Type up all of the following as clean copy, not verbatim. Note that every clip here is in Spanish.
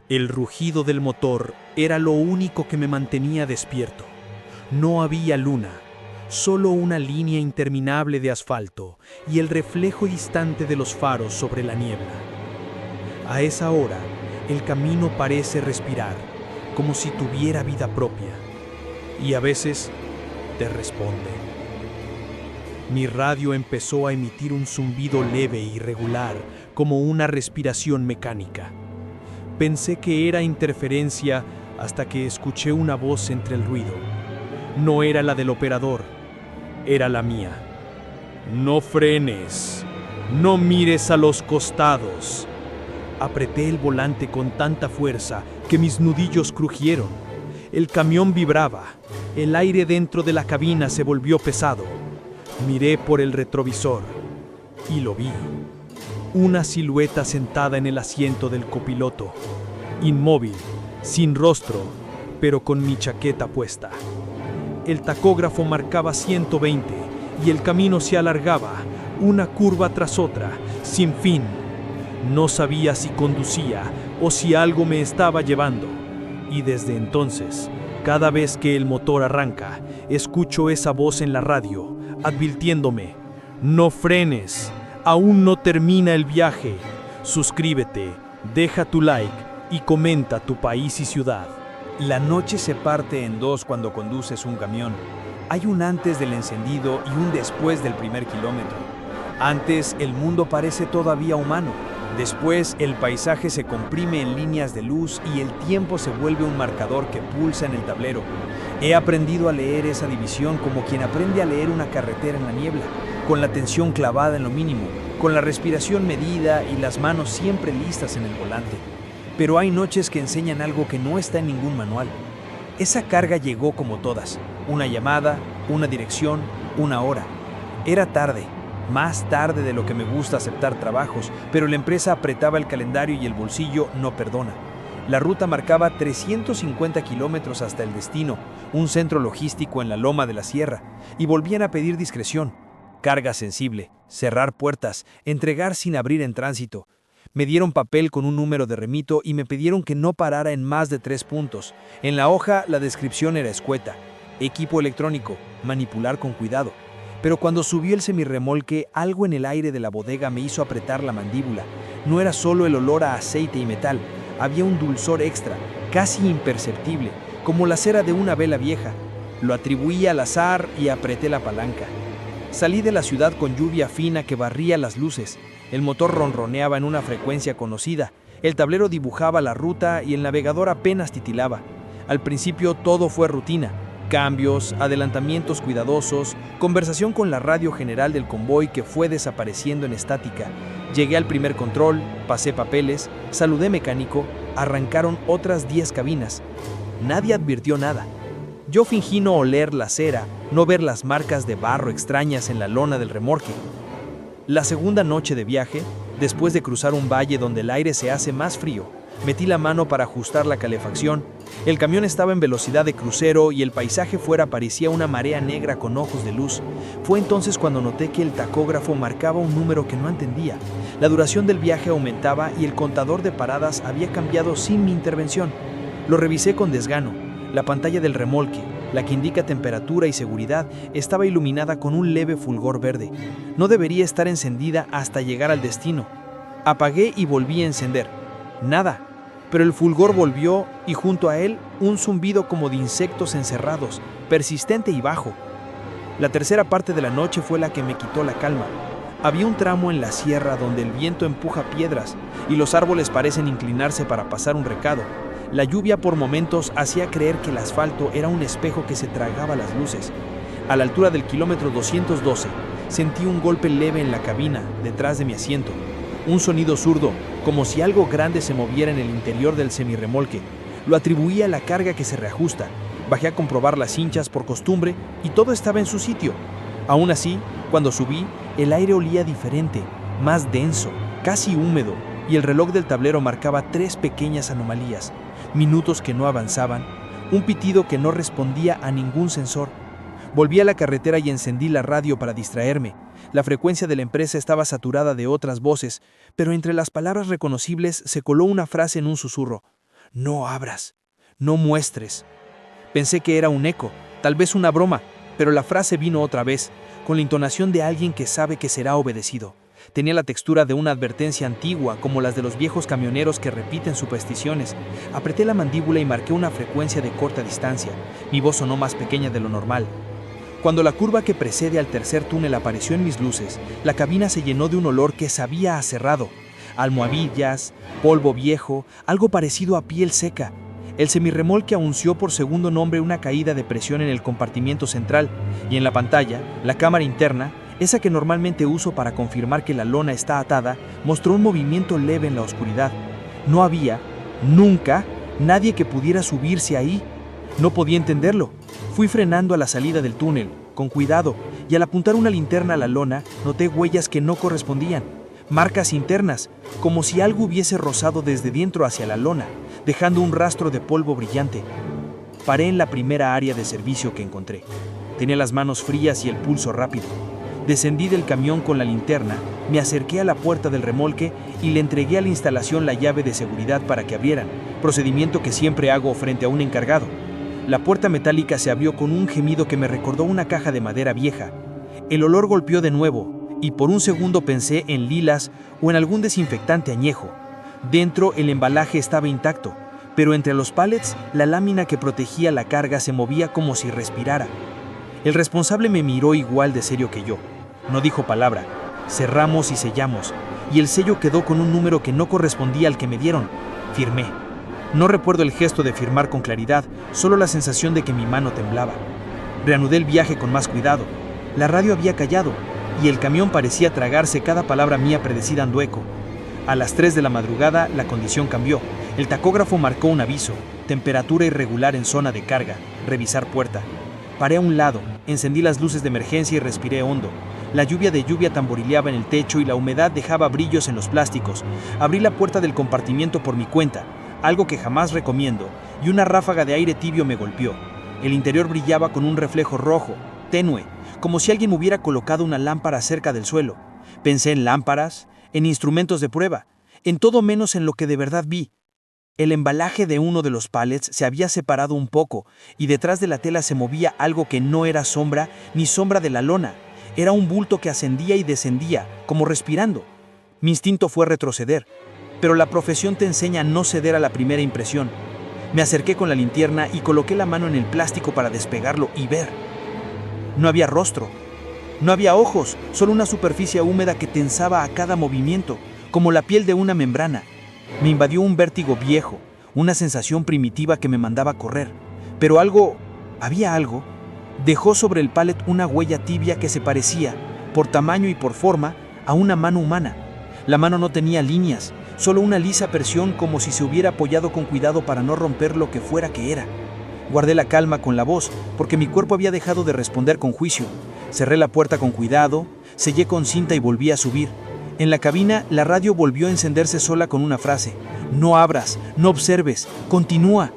El rugido del motor era lo único que me mantenía despierto. No había luna, solo una línea interminable de asfalto y el reflejo distante de los faros sobre la niebla. A esa hora, el camino parece respirar, como si tuviera vida propia, y a veces te responde. Mi radio empezó a emitir un zumbido leve e irregular, como una respiración mecánica. Pensé que era interferencia hasta que escuché una voz entre el ruido. No era la del operador, era la mía. No frenes, no mires a los costados. Apreté el volante con tanta fuerza que mis nudillos crujieron. El camión vibraba, el aire dentro de la cabina se volvió pesado. Miré por el retrovisor y lo vi. Una silueta sentada en el asiento del copiloto, inmóvil, sin rostro, pero con mi chaqueta puesta. El tacógrafo marcaba 120 y el camino se alargaba, una curva tras otra, sin fin. No sabía si conducía o si algo me estaba llevando. Y desde entonces, cada vez que el motor arranca, escucho esa voz en la radio, advirtiéndome: no frenes, aún no termina el viaje. Suscríbete, deja tu like y comenta tu país y ciudad. La noche se parte en dos cuando conduces un camión. Hay un antes del encendido y un después del primer kilómetro. Antes, el mundo parece todavía humano. Después, el paisaje se comprime en líneas de luz y el tiempo se vuelve un marcador que pulsa en el tablero. He aprendido a leer esa división como quien aprende a leer una carretera en la niebla, con la tensión clavada en lo mínimo, con la respiración medida y las manos siempre listas en el volante. Pero hay noches que enseñan algo que no está en ningún manual. Esa carga llegó como todas: una llamada, una dirección, una hora. Era tarde. Más tarde de lo que me gusta aceptar trabajos, pero la empresa apretaba el calendario y el bolsillo no perdona. La ruta marcaba 350 kilómetros hasta el destino, un centro logístico en la loma de la sierra, y volvían a pedir discreción, carga sensible, cerrar puertas, entregar sin abrir en tránsito. Me dieron papel con un número de remito y me pidieron que no parara en más de 3 puntos. En la hoja la descripción era escueta: equipo electrónico, manipular con cuidado. Pero cuando subió el semirremolque, algo en el aire de la bodega me hizo apretar la mandíbula. No era solo el olor a aceite y metal, había un dulzor extra, casi imperceptible, como la cera de una vela vieja. Lo atribuí al azar y apreté la palanca. Salí de la ciudad con lluvia fina que barría las luces. El motor ronroneaba en una frecuencia conocida. El tablero dibujaba la ruta y el navegador apenas titilaba. Al principio todo fue rutina. Cambios, adelantamientos cuidadosos, conversación con la radio general del convoy que fue desapareciendo en estática. Llegué al primer control, pasé papeles, saludé mecánico, arrancaron otras 10 cabinas. Nadie advirtió nada. Yo fingí no oler la cera, no ver las marcas de barro extrañas en la lona del remolque. La segunda noche de viaje, después de cruzar un valle donde el aire se hace más frío, metí la mano para ajustar la calefacción. El camión estaba en velocidad de crucero y el paisaje fuera parecía una marea negra con ojos de luz. Fue entonces cuando noté que el tacógrafo marcaba un número que no entendía. La duración del viaje aumentaba y el contador de paradas había cambiado sin mi intervención. Lo revisé con desgano. La pantalla del remolque, la que indica temperatura y seguridad, estaba iluminada con un leve fulgor verde. No debería estar encendida hasta llegar al destino. Apagué y volví a encender. Nada, pero el fulgor volvió y junto a él un zumbido como de insectos encerrados, persistente y bajo. La tercera parte de la noche fue la que me quitó la calma. Había un tramo en la sierra donde el viento empuja piedras y los árboles parecen inclinarse para pasar un recado. La lluvia por momentos hacía creer que el asfalto era un espejo que se tragaba las luces. A la altura del kilómetro 212, sentí un golpe leve en la cabina, detrás de mi asiento. Un sonido zurdo, como si algo grande se moviera en el interior del semirremolque. Lo atribuí a la carga que se reajusta. Bajé a comprobar las cinchas por costumbre y todo estaba en su sitio. Aún así, cuando subí, el aire olía diferente, más denso, casi húmedo, y el reloj del tablero marcaba 3 pequeñas anomalías: minutos que no avanzaban, un pitido que no respondía a ningún sensor. Volví a la carretera y encendí la radio para distraerme. La frecuencia de la empresa estaba saturada de otras voces, pero entre las palabras reconocibles se coló una frase en un susurro: No abras, no muestres. Pensé que era un eco, tal vez una broma, pero la frase vino otra vez, con la entonación de alguien que sabe que será obedecido. Tenía la textura de una advertencia antigua, como las de los viejos camioneros que repiten supersticiones. Apreté la mandíbula y marqué una frecuencia de corta distancia. Mi voz sonó más pequeña de lo normal. Cuando la curva que precede al tercer túnel apareció en mis luces, la cabina se llenó de un olor que sabía a cerrado. Almohadillas, polvo viejo, algo parecido a piel seca. El semirremolque anunció por segundo nombre una caída de presión en el compartimiento central, y en la pantalla, la cámara interna, esa que normalmente uso para confirmar que la lona está atada, mostró un movimiento leve en la oscuridad. No había, nunca, nadie que pudiera subirse ahí. No podía entenderlo. Fui frenando a la salida del túnel, con cuidado, y al apuntar una linterna a la lona, noté huellas que no correspondían. Marcas internas, como si algo hubiese rozado desde dentro hacia la lona, dejando un rastro de polvo brillante. Paré en la primera área de servicio que encontré. Tenía las manos frías y el pulso rápido. Descendí del camión con la linterna, me acerqué a la puerta del remolque y le entregué a la instalación la llave de seguridad para que abrieran, procedimiento que siempre hago frente a un encargado. La puerta metálica se abrió con un gemido que me recordó una caja de madera vieja. El olor golpeó de nuevo, y por un segundo pensé en lilas o en algún desinfectante añejo. Dentro el embalaje estaba intacto, pero entre los pallets la lámina que protegía la carga se movía como si respirara. El responsable me miró igual de serio que yo. No dijo palabra. Cerramos y sellamos, y el sello quedó con un número que no correspondía al que me dieron. Firmé. No recuerdo el gesto de firmar con claridad, solo la sensación de que mi mano temblaba. Reanudé el viaje con más cuidado. La radio había callado, y el camión parecía tragarse cada palabra mía predecida dando eco. A las 3 de la madrugada la condición cambió. El tacógrafo marcó un aviso: temperatura irregular en zona de carga, revisar puerta. Paré a un lado, encendí las luces de emergencia y respiré hondo. La lluvia tamborileaba en el techo y la humedad dejaba brillos en los plásticos. Abrí la puerta del compartimiento por mi cuenta, algo que jamás recomiendo, y una ráfaga de aire tibio me golpeó. El interior brillaba con un reflejo rojo, tenue, como si alguien hubiera colocado una lámpara cerca del suelo. Pensé en lámparas, en instrumentos de prueba, en todo menos en lo que de verdad vi. El embalaje de uno de los pallets se había separado un poco, y detrás de la tela se movía algo que no era sombra ni sombra de la lona. Era un bulto que ascendía y descendía, como respirando. Mi instinto fue retroceder, pero la profesión te enseña a no ceder a la primera impresión. Me acerqué con la linterna y coloqué la mano en el plástico para despegarlo y ver. No había rostro, no había ojos, solo una superficie húmeda que tensaba a cada movimiento, como la piel de una membrana. Me invadió un vértigo viejo, una sensación primitiva que me mandaba correr. Pero había algo, dejó sobre el pallet una huella tibia que se parecía, por tamaño y por forma, a una mano humana. La mano no tenía líneas, solo una lisa presión como si se hubiera apoyado con cuidado para no romper lo que fuera que era. Guardé la calma con la voz, porque mi cuerpo había dejado de responder con juicio. Cerré la puerta con cuidado, sellé con cinta y volví a subir. En la cabina, la radio volvió a encenderse sola con una frase: no abras, no observes, continúa.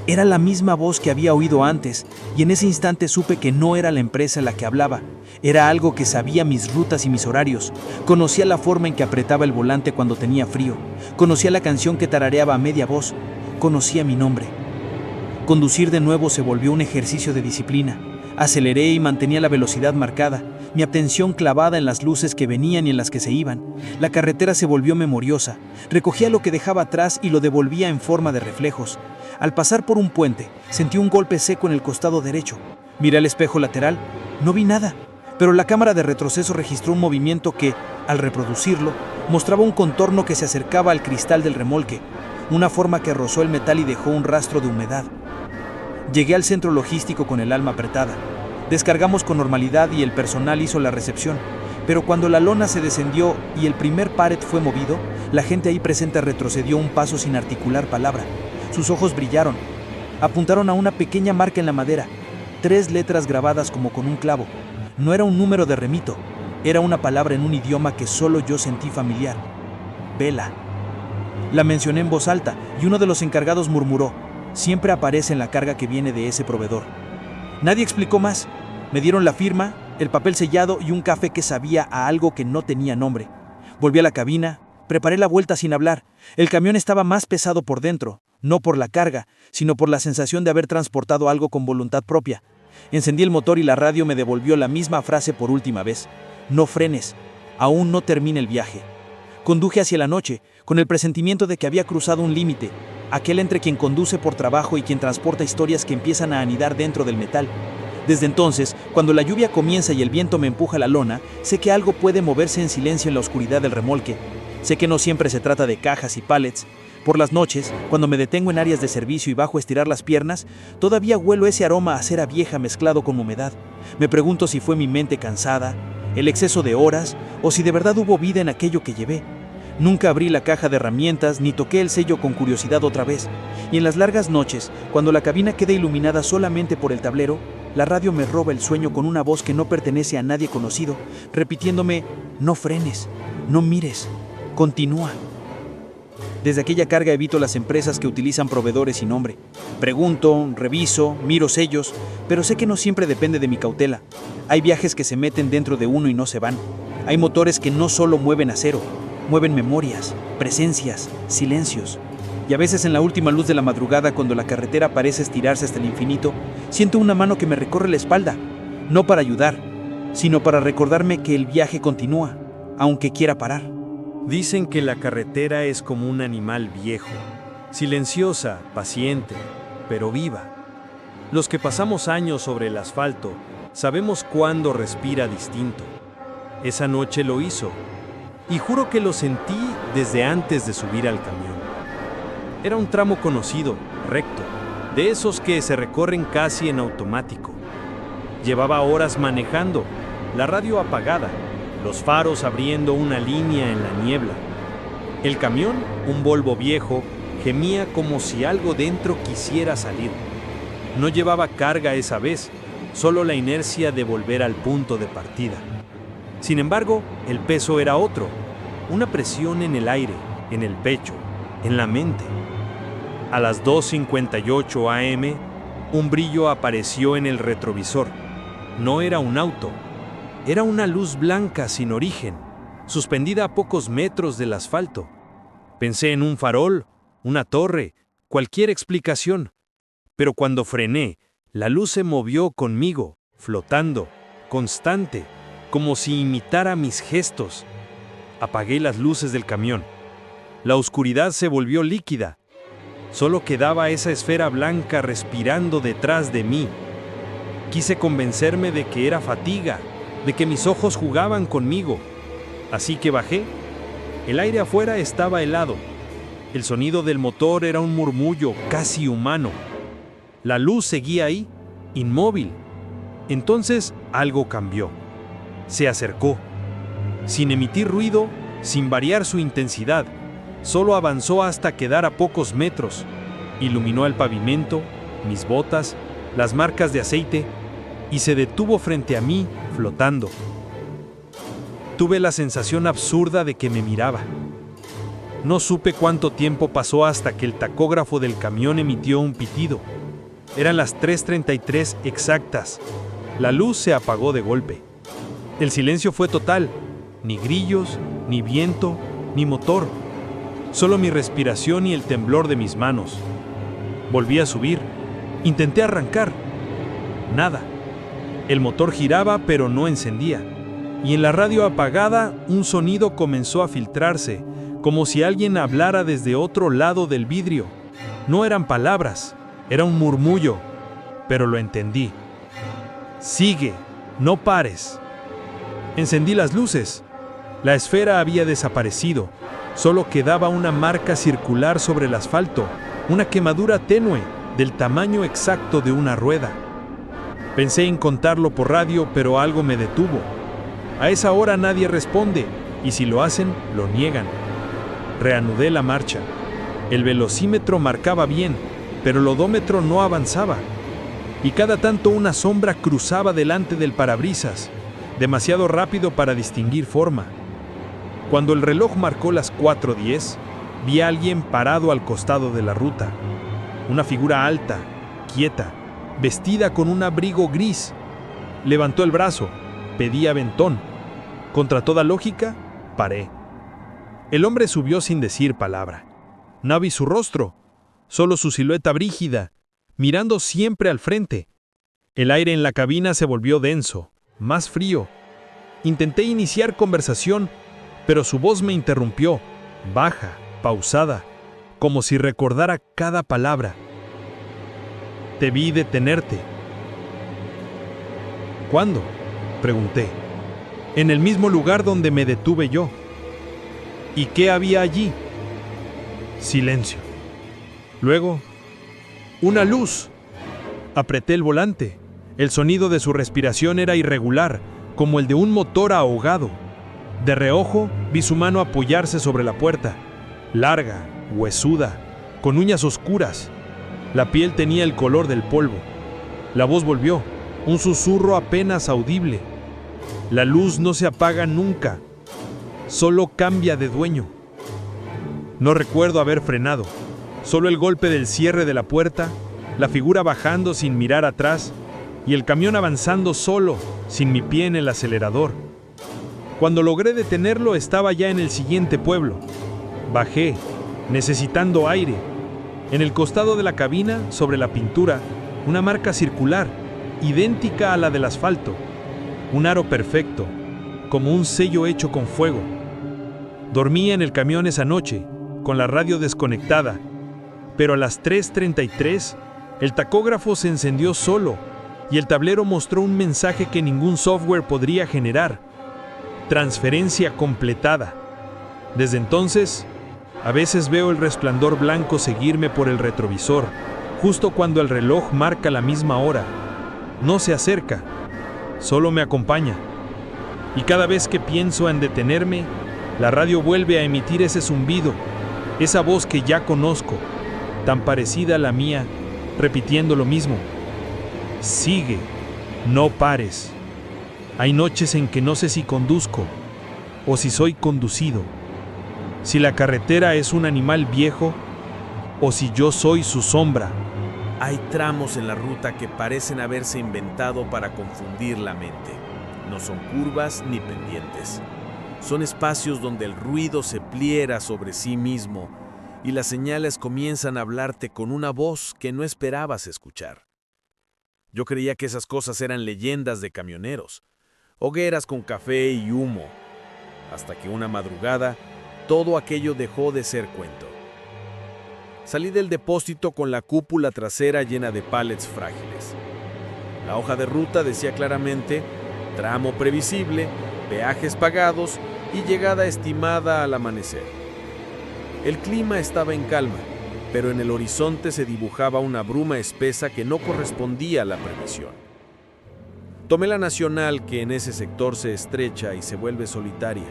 Era la misma voz que había oído antes, y en ese instante supe que no era la empresa la que hablaba. Era algo que sabía mis rutas y mis horarios. Conocía la forma en que apretaba el volante cuando tenía frío. Conocía la canción que tarareaba a media voz. Conocía mi nombre. Conducir de nuevo se volvió un ejercicio de disciplina. Aceleré y mantenía la velocidad marcada, mi atención clavada en las luces que venían y en las que se iban. La carretera se volvió memoriosa. Recogía lo que dejaba atrás y lo devolvía en forma de reflejos. Al pasar por un puente, sentí un golpe seco en el costado derecho. Miré al espejo lateral. No vi nada, pero la cámara de retroceso registró un movimiento que, al reproducirlo, mostraba un contorno que se acercaba al cristal del remolque, una forma que rozó el metal y dejó un rastro de humedad. Llegué al centro logístico con el alma apretada. Descargamos con normalidad y el personal hizo la recepción, pero cuando la lona se descendió y el primer pallet fue movido, la gente ahí presente retrocedió un paso sin articular palabra. Sus ojos brillaron. Apuntaron a una pequeña marca en la madera, 3 letras grabadas como con un clavo. No era un número de remito, era una palabra en un idioma que solo yo sentí familiar: vela. La mencioné en voz alta y uno de los encargados murmuró: siempre aparece en la carga que viene de ese proveedor. Nadie explicó más. Me dieron la firma, el papel sellado y un café que sabía a algo que no tenía nombre. Volví a la cabina, preparé la vuelta sin hablar. El camión estaba más pesado por dentro, no por la carga, sino por la sensación de haber transportado algo con voluntad propia. Encendí el motor y la radio me devolvió la misma frase por última vez: no frenes, aún no termina el viaje. Conduje hacia la noche, con el presentimiento de que había cruzado un límite, aquel entre quien conduce por trabajo y quien transporta historias que empiezan a anidar dentro del metal. Desde entonces, cuando la lluvia comienza y el viento me empuja la lona, sé que algo puede moverse en silencio en la oscuridad del remolque. Sé que no siempre se trata de cajas y pallets. Por las noches, cuando me detengo en áreas de servicio y bajo a estirar las piernas, todavía huelo ese aroma a cera vieja mezclado con humedad. Me pregunto si fue mi mente cansada, el exceso de horas, o si de verdad hubo vida en aquello que llevé. Nunca abrí la caja de herramientas ni toqué el sello con curiosidad otra vez. Y en las largas noches, cuando la cabina queda iluminada solamente por el tablero, la radio me roba el sueño con una voz que no pertenece a nadie conocido, repitiéndome: no frenes, no mires, continúa. Desde aquella carga evito las empresas que utilizan proveedores sin nombre. Pregunto, reviso, miro sellos, pero sé que no siempre depende de mi cautela. Hay viajes que se meten dentro de uno y no se van. Hay motores que no solo mueven acero, mueven memorias, presencias, silencios. Y a veces en la última luz de la madrugada, cuando la carretera parece estirarse hasta el infinito, siento una mano que me recorre la espalda, no para ayudar, sino para recordarme que el viaje continúa, aunque quiera parar. Dicen que la carretera es como un animal viejo, silenciosa, paciente, pero viva. Los que pasamos años sobre el asfalto sabemos cuándo respira distinto. Esa noche lo hizo, y juro que lo sentí desde antes de subir al camión. Era un tramo conocido, recto, de esos que se recorren casi en automático. Llevaba horas manejando, la radio apagada, los faros abriendo una línea en la niebla. El camión, un Volvo viejo, gemía como si algo dentro quisiera salir. No llevaba carga esa vez, solo la inercia de volver al punto de partida. Sin embargo, el peso era otro, una presión en el aire, en el pecho, en la mente. A las 2:58 am, un brillo apareció en el retrovisor. No era un auto, era una luz blanca sin origen, suspendida a pocos metros del asfalto. Pensé en un farol, una torre, cualquier explicación. Pero cuando frené, la luz se movió conmigo, flotando, constante, como si imitara mis gestos. Apagué las luces del camión. La oscuridad se volvió líquida. Solo quedaba esa esfera blanca respirando detrás de mí. Quise convencerme de que era fatiga, de que mis ojos jugaban conmigo. Así que bajé. El aire afuera estaba helado. El sonido del motor era un murmullo casi humano. La luz seguía ahí, inmóvil. Entonces algo cambió. Se acercó. Sin emitir ruido, sin variar su intensidad, solo avanzó hasta quedar a pocos metros. Iluminó el pavimento, mis botas, las marcas de aceite, y se detuvo frente a mí, flotando. Tuve la sensación absurda de que me miraba. No supe cuánto tiempo pasó hasta que el tacógrafo del camión emitió un pitido. Eran las 3:33 exactas. La luz se apagó de golpe. El silencio fue total. Ni grillos, ni viento, ni motor. Solo mi respiración y el temblor de mis manos. Volví a subir. Intenté arrancar. Nada. El motor giraba pero no encendía. Y en la radio apagada, un sonido comenzó a filtrarse, como si alguien hablara desde otro lado del vidrio. No eran palabras, era un murmullo, pero lo entendí. Sigue, no pares. Encendí las luces. La esfera había desaparecido. Solo quedaba una marca circular sobre el asfalto, una quemadura tenue, del tamaño exacto de una rueda. Pensé en contarlo por radio, pero algo me detuvo. A esa hora nadie responde, y si lo hacen, lo niegan. Reanudé la marcha. El velocímetro marcaba bien, pero el odómetro no avanzaba. Y cada tanto una sombra cruzaba delante del parabrisas, demasiado rápido para distinguir forma. Cuando el reloj marcó las 4:10, vi a alguien parado al costado de la ruta. Una figura alta, quieta, vestida con un abrigo gris. Levantó el brazo, pedí aventón. Contra toda lógica, paré. El hombre subió sin decir palabra. No vi su rostro, solo su silueta brígida, mirando siempre al frente. El aire en la cabina se volvió denso, más frío. Intenté iniciar conversación, pero su voz me interrumpió, baja, pausada, como si recordara cada palabra. Te vi detenerte. ¿Cuándo?, pregunté. En el mismo lugar donde me detuve yo. ¿Y qué había allí? Silencio. Luego, una luz. Apreté el volante. El sonido de su respiración era irregular, como el de un motor ahogado. De reojo, vi su mano apoyarse sobre la puerta, larga, huesuda, con uñas oscuras. La piel tenía el color del polvo. La voz volvió, un susurro apenas audible. La luz no se apaga nunca, solo cambia de dueño. No recuerdo haber frenado, solo el golpe del cierre de la puerta, la figura bajando sin mirar atrás y el camión avanzando solo, sin mi pie en el acelerador. Cuando logré detenerlo, estaba ya en el siguiente pueblo. Bajé, necesitando aire. En el costado de la cabina, sobre la pintura, una marca circular, idéntica a la del asfalto. Un aro perfecto, como un sello hecho con fuego. Dormía en el camión esa noche, con la radio desconectada, pero a las 3:33 el tacógrafo se encendió solo y el tablero mostró un mensaje que ningún software podría generar. Transferencia completada. Desde entonces, a veces veo el resplandor blanco seguirme por el retrovisor, justo cuando el reloj marca la misma hora. No se acerca, solo me acompaña. Y cada vez que pienso en detenerme, la radio vuelve a emitir ese zumbido, esa voz que ya conozco, tan parecida a la mía, repitiendo lo mismo. Sigue, no pares. Hay noches en que no sé si conduzco o si soy conducido, si la carretera es un animal viejo o si yo soy su sombra. Hay tramos en la ruta que parecen haberse inventado para confundir la mente. No son curvas ni pendientes. Son espacios donde el ruido se pliega sobre sí mismo y las señales comienzan a hablarte con una voz que no esperabas escuchar. Yo creía que esas cosas eran leyendas de camioneros, hogueras con café y humo, hasta que una madrugada todo aquello dejó de ser cuento. Salí del depósito con la cúpula trasera llena de pallets frágiles. La hoja de ruta decía claramente: tramo previsible, peajes pagados y llegada estimada al amanecer. El clima estaba en calma, pero en el horizonte se dibujaba una bruma espesa que no correspondía a la previsión. Tomé la nacional, que en ese sector se estrecha y se vuelve solitaria,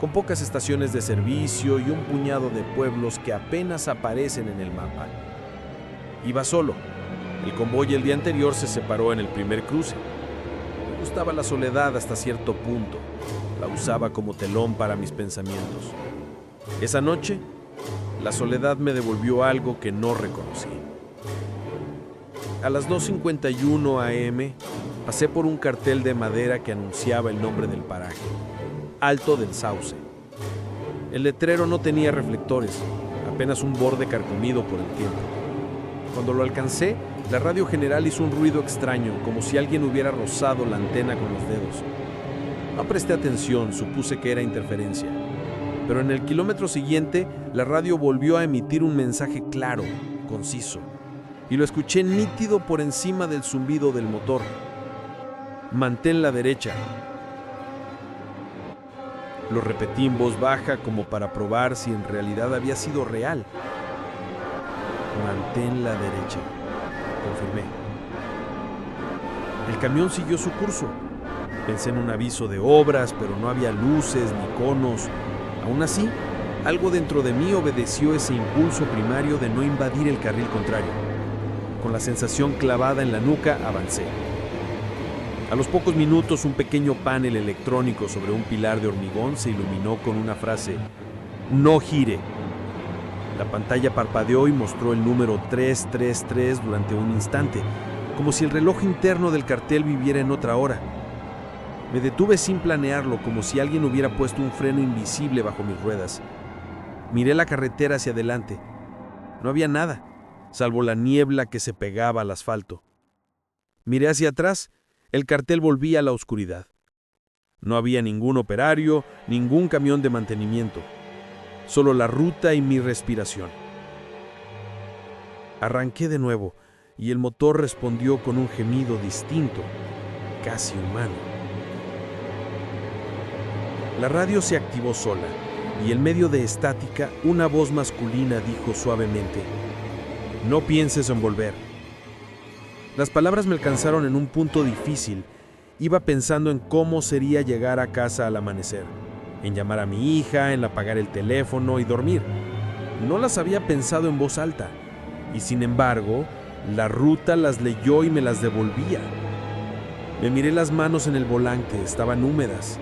con pocas estaciones de servicio y un puñado de pueblos que apenas aparecen en el mapa. Iba solo. El convoy el día anterior se separó en el primer cruce. Me gustaba la soledad hasta cierto punto. La usaba como telón para mis pensamientos. Esa noche, la soledad me devolvió algo que no reconocí. A las 2:51 a.m. pasé por un cartel de madera que anunciaba el nombre del paraje: Alto del Sauce. El letrero no tenía reflectores, apenas un borde carcomido por el tiempo. Cuando lo alcancé, la radio general hizo un ruido extraño, como si alguien hubiera rozado la antena con los dedos. No presté atención, supuse que era interferencia. Pero en el kilómetro siguiente, la radio volvió a emitir un mensaje claro, conciso, y lo escuché nítido por encima del zumbido del motor. Mantén la derecha. Lo repetí en voz baja como para probar si en realidad había sido real. Mantén la derecha, confirmé. El camión siguió su curso. Pensé en un aviso de obras, pero no había luces ni conos. Aún así, algo dentro de mí obedeció ese impulso primario de no invadir el carril contrario. Con la sensación clavada en la nuca, avancé. A los pocos minutos, un pequeño panel electrónico sobre un pilar de hormigón se iluminó con una frase: no gire. La pantalla parpadeó y mostró el número 333 durante un instante, como si el reloj interno del cartel viviera en otra hora. Me detuve sin planearlo, como si alguien hubiera puesto un freno invisible bajo mis ruedas. Miré la carretera hacia adelante. No había nada, salvo la niebla que se pegaba al asfalto. Miré hacia atrás, el cartel volvía a la oscuridad. No había ningún operario, ningún camión de mantenimiento, solo la ruta y mi respiración. Arranqué de nuevo y el motor respondió con un gemido distinto, casi humano. La radio se activó sola y en medio de estática una voz masculina dijo suavemente: «No pienses en volver». Las palabras me alcanzaron en un punto difícil. Iba pensando en cómo sería llegar a casa al amanecer, en llamar a mi hija, en apagar el teléfono y dormir. No las había pensado en voz alta, y sin embargo, la ruta las leyó y me las devolvía. Me miré las manos en el volante, estaban húmedas.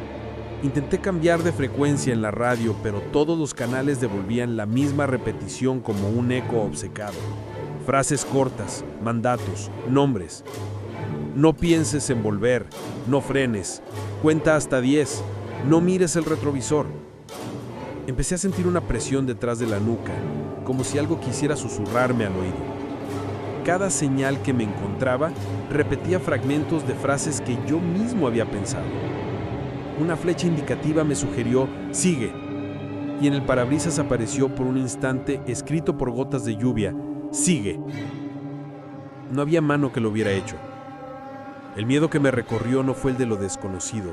Intenté cambiar de frecuencia en la radio, pero todos los canales devolvían la misma repetición como un eco obcecado. Frases cortas, mandatos, nombres. No pienses en volver, no frenes, cuenta hasta 10, no mires el retrovisor. Empecé a sentir una presión detrás de la nuca, como si algo quisiera susurrarme al oído. Cada señal que me encontraba repetía fragmentos de frases que yo mismo había pensado. Una flecha indicativa me sugirió «sigue», y en el parabrisas apareció por un instante, escrito por gotas de lluvia, «sigue». No había mano que lo hubiera hecho. El miedo que me recorrió no fue el de lo desconocido,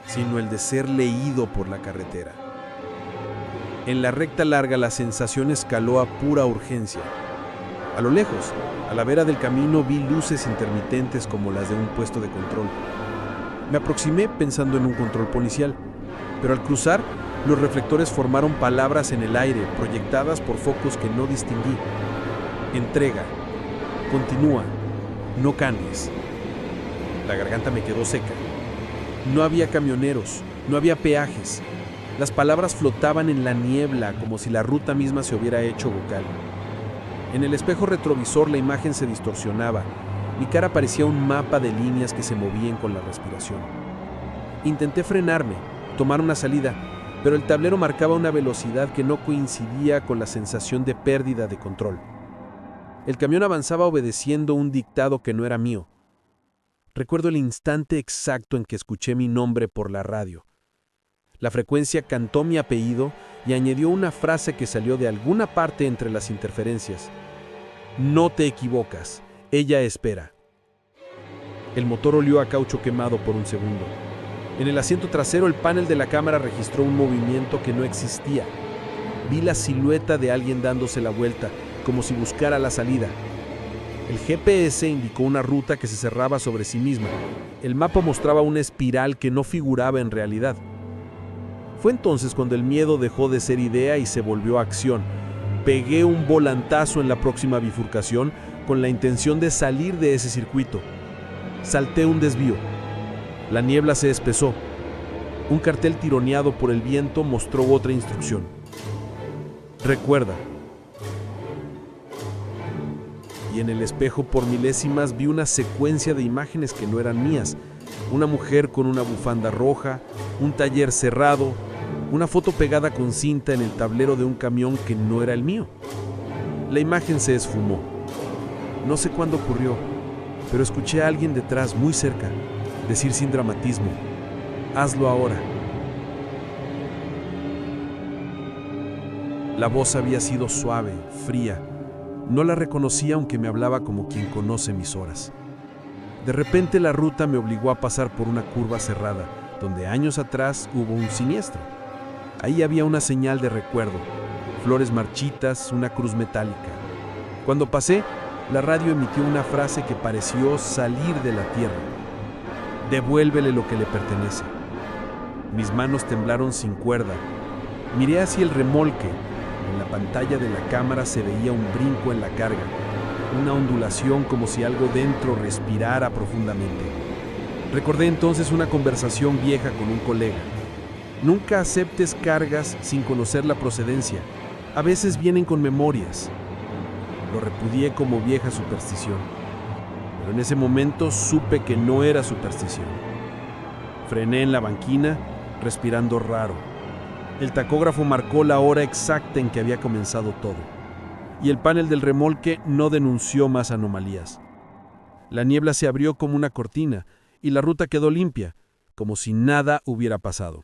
sino el de ser leído por la carretera. En la recta larga la sensación escaló a pura urgencia. A lo lejos, a la vera del camino, vi luces intermitentes como las de un puesto de control. Me aproximé pensando en un control policial, pero al cruzar, los reflectores formaron palabras en el aire, proyectadas por focos que no distinguí. Entrega, continúa, no cambies. La garganta me quedó seca. No había camioneros, no había peajes. Las palabras flotaban en la niebla como si la ruta misma se hubiera hecho vocal. En el espejo retrovisor la imagen se distorsionaba. Mi cara parecía un mapa de líneas que se movían con la respiración. Intenté frenarme, tomar una salida, pero el tablero marcaba una velocidad que no coincidía con la sensación de pérdida de control. El camión avanzaba obedeciendo un dictado que no era mío. Recuerdo el instante exacto en que escuché mi nombre por la radio. La frecuencia cantó mi apellido y añadió una frase que salió de alguna parte entre las interferencias. «No te equivocas, ella espera». El motor olió a caucho quemado por un segundo. En el asiento trasero el panel de la cámara registró un movimiento que no existía. Vi la silueta de alguien dándose la vuelta, como si buscara la salida. El GPS indicó una ruta que se cerraba sobre sí misma. El mapa mostraba una espiral que no figuraba en realidad. Fue entonces cuando el miedo dejó de ser idea y se volvió acción. Pegué un volantazo en la próxima bifurcación con la intención de salir de ese circuito. Salté un desvío. La niebla se espesó. Un cartel tironeado por el viento mostró otra instrucción. Recuerda. Y en el espejo por milésimas vi una secuencia de imágenes que no eran mías. Una mujer con una bufanda roja, un taller cerrado, una foto pegada con cinta en el tablero de un camión que no era el mío. La imagen se esfumó. No sé cuándo ocurrió, pero escuché a alguien detrás, muy cerca, decir sin dramatismo: «Hazlo ahora». La voz había sido suave, fría. No la reconocí aunque me hablaba como quien conoce mis horas. De repente la ruta me obligó a pasar por una curva cerrada, donde años atrás hubo un siniestro. Ahí había una señal de recuerdo, flores marchitas, una cruz metálica. Cuando pasé, la radio emitió una frase que pareció salir de la tierra: «Devuélvele lo que le pertenece». Mis manos temblaron sin cuerda. Miré hacia el remolque. En la pantalla de la cámara se veía un brinco en la carga, una ondulación como si algo dentro respirara profundamente. Recordé entonces una conversación vieja con un colega. Nunca aceptes cargas sin conocer la procedencia. A veces vienen con memorias. Lo repudié como vieja superstición, pero en ese momento supe que no era superstición. Frené en la banquina, respirando raro. El tacógrafo marcó la hora exacta en que había comenzado todo. y el panel del remolque no denunció más anomalías. La niebla se abrió como una cortina y la ruta quedó limpia, como si nada hubiera pasado.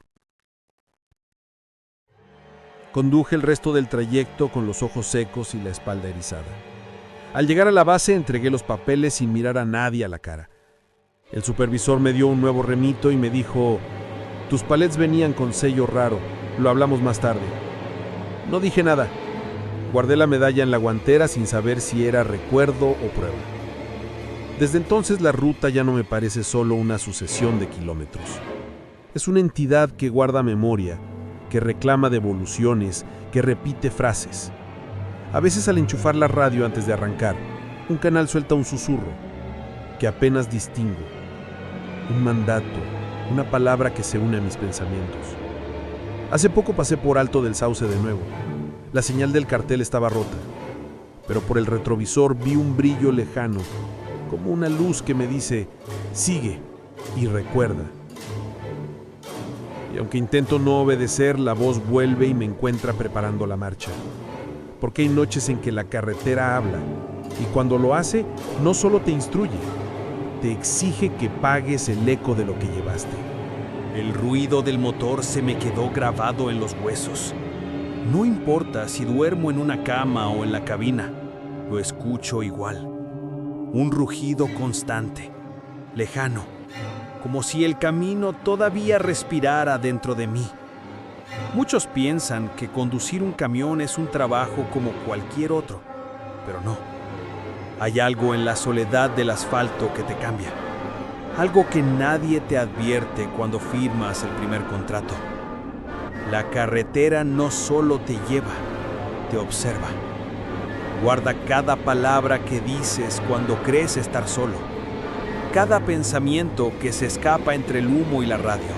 Conduje el resto del trayecto con los ojos secos y la espalda erizada. Al llegar a la base entregué los papeles sin mirar a nadie a la cara. El supervisor me dio un nuevo remito y me dijo: «Tus palets venían con sello raro, lo hablamos más tarde». No dije nada. Guardé la medalla en la guantera sin saber si era recuerdo o prueba. Desde entonces la ruta ya no me parece solo una sucesión de kilómetros. Es una entidad que guarda memoria, que reclama devoluciones, que repite frases. A veces al enchufar la radio antes de arrancar, un canal suelta un susurro que apenas distingo. Un mandato, una palabra que se une a mis pensamientos. Hace poco pasé por Alto del Sauce de nuevo. La señal del cartel estaba rota, pero por el retrovisor vi un brillo lejano, como una luz que me dice: sigue y recuerda. Y aunque intento no obedecer, la voz vuelve y me encuentra preparando la marcha. Porque hay noches en que la carretera habla, y cuando lo hace, no solo te instruye, te exige que pagues el eco de lo que llevaste. El ruido del motor se me quedó grabado en los huesos. No importa si duermo en una cama o en la cabina, lo escucho igual. Un rugido constante, lejano, como si el camino todavía respirara dentro de mí. Muchos piensan que conducir un camión es un trabajo como cualquier otro, pero no. Hay algo en la soledad del asfalto que te cambia. Algo que nadie te advierte cuando firmas el primer contrato. La carretera no solo te lleva, te observa. Guarda cada palabra que dices cuando crees estar solo. Cada pensamiento que se escapa entre el humo y la radio.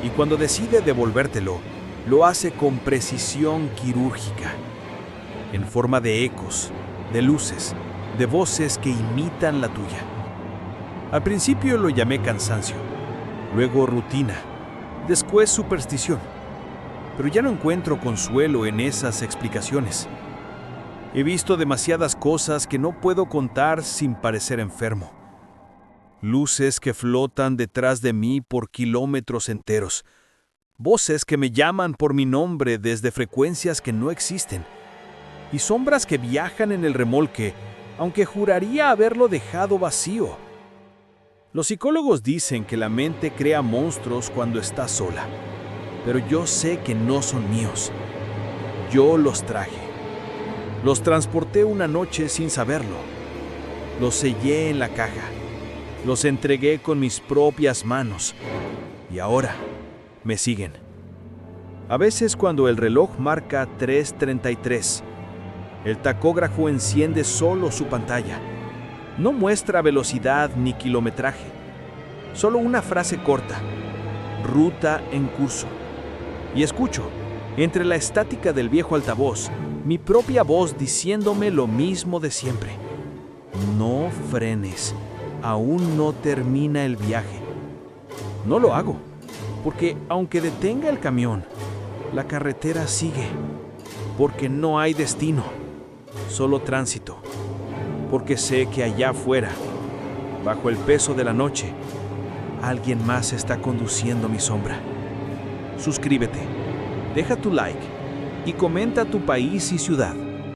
Y cuando decide devolvértelo, lo hace con precisión quirúrgica, en forma de ecos, de luces, de voces que imitan la tuya. Al principio lo llamé cansancio, luego rutina, después superstición. Pero ya no encuentro consuelo en esas explicaciones. He visto demasiadas cosas que no puedo contar sin parecer enfermo. Luces que flotan detrás de mí por kilómetros enteros. Voces que me llaman por mi nombre desde frecuencias que no existen. Y sombras que viajan en el remolque, aunque juraría haberlo dejado vacío. Los psicólogos dicen que la mente crea monstruos cuando está sola. Pero yo sé que no son míos. Yo los traje. Los transporté una noche sin saberlo. Los sellé en la caja. Los entregué con mis propias manos. Y ahora me siguen. A veces cuando el reloj marca 3:33, el tacógrafo enciende solo su pantalla. No muestra velocidad ni kilometraje. Solo una frase corta. Ruta en curso. Y escucho, entre la estática del viejo altavoz, mi propia voz diciéndome lo mismo de siempre. No frenes, aún no termina el viaje. No lo hago, porque aunque detenga el camión, la carretera sigue, porque no hay destino, solo tránsito, porque sé que allá afuera, bajo el peso de la noche, alguien más está conduciendo mi sombra. Suscríbete, deja tu like y comenta tu país y ciudad.